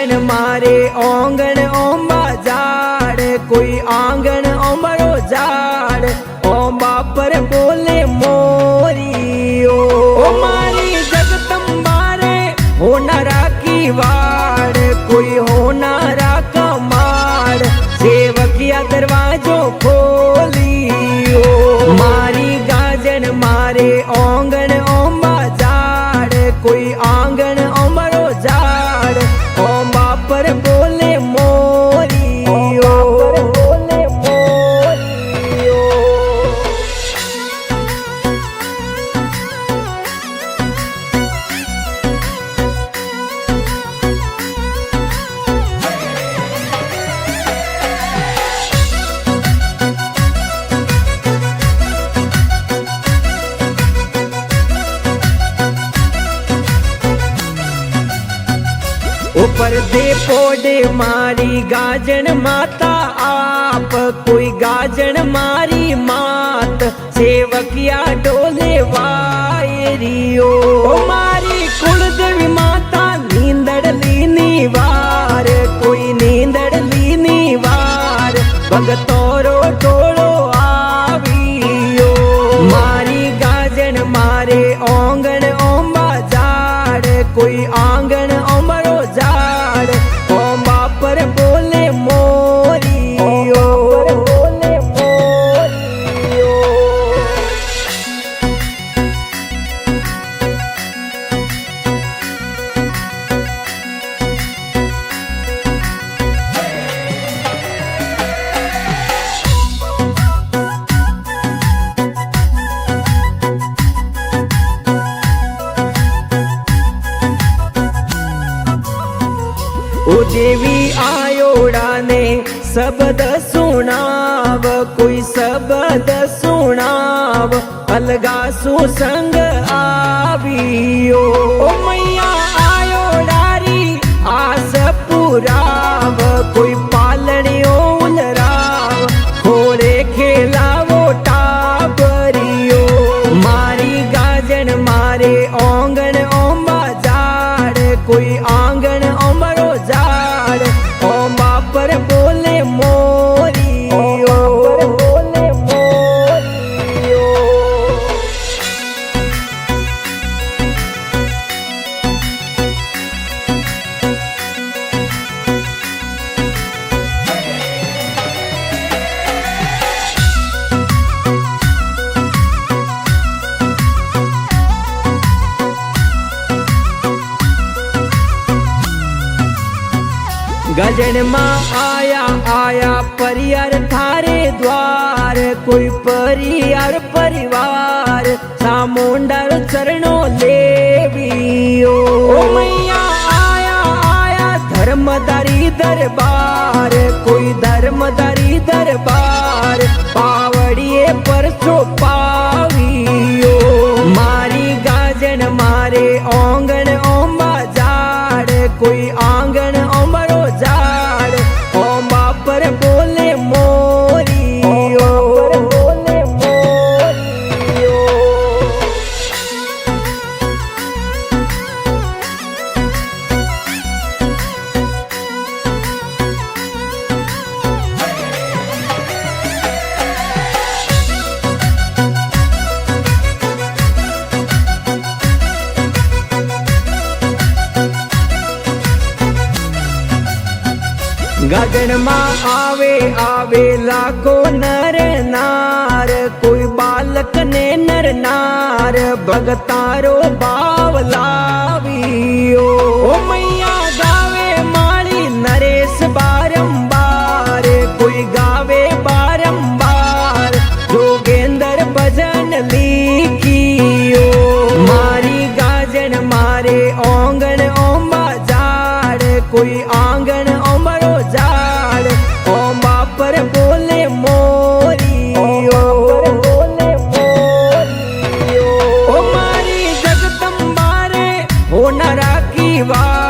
Gazan मारे ओंगण ओंबा झाड़, कोई आंगण ओंबरो झाड़, ओंबा पर बोले मोरी ओ मारी जगदम्बा रे होनारा की वाड़, कोई होनारा कमाड़, सेवकिया दरवाजो खोलियो। मारी गाजन मारे ओंगण ओंबा झाड़, कोई आंगण ओंबरो झाड़, ओंबा पर बोले मोरी ओ बोले मोरी ओ। ऊपर दे पोडे मारी गाजन माता आप, कोई गाजन मारी मात, सेवकिया डोले वायरियो। मारी कुलदेवी माता नींदड़ लीनी वार, कोई नींदड़ लीनी वार, भगतोरो टोलो आवियो। मारी गाजन मारे ओंगण ओंबा झाड़, कोई आंगण ओंबरो झाड़, ओंबा पर बोले मोरी ओ बोले मोरी ओ। ओ देवी आयोड़ा ने शब्द सुनाव, कोई शब्द सुनाव, अलगा सुसंग आवियो। ओ मैया आयोड़ारी आस पुराव, कोई पालनियो उलराव, खोरे खेलावो टाबरियो। मारी गाजन मारे ओंगण ओंबा झाड़, कोई आंगण ओंबरो झाड़, ओंबा पर बोले मोरी ओ बोले मोरी ओ। गजन माँ आया आया परियार थारे द्वार, कोई परियार परिवार, सामुंडर चरणों लेवियो। ओ मैया आया आया धर्मदारी दरबार, कोई धर्मदारी दरबार, पावड़िए पर सो पावियो। मारी गाजन मारे ओंगण ओंबा झाड़, कोई आंगण ओंबरो झाड़, ओंबा पर बोले मोरी ओ बोले मोरी ओ। गगन माँ आवे आवे लाखो नर नार, कोई बालक ने नर नार, भगतारो भाव लावियो। ओ मैया गावे माली नरेश बारंबार, कोई गावे बारंबार, जोगेंद्र भजन लिखियो। मारी गाजन मारे ओंगण ओंबा झाड़, कोई आंगण ओंबरो झाड़, ओंबा पर बोले मोरी ओ बोले मोरी ओ। मारी जगदम्बा रे होनारा की वाड़,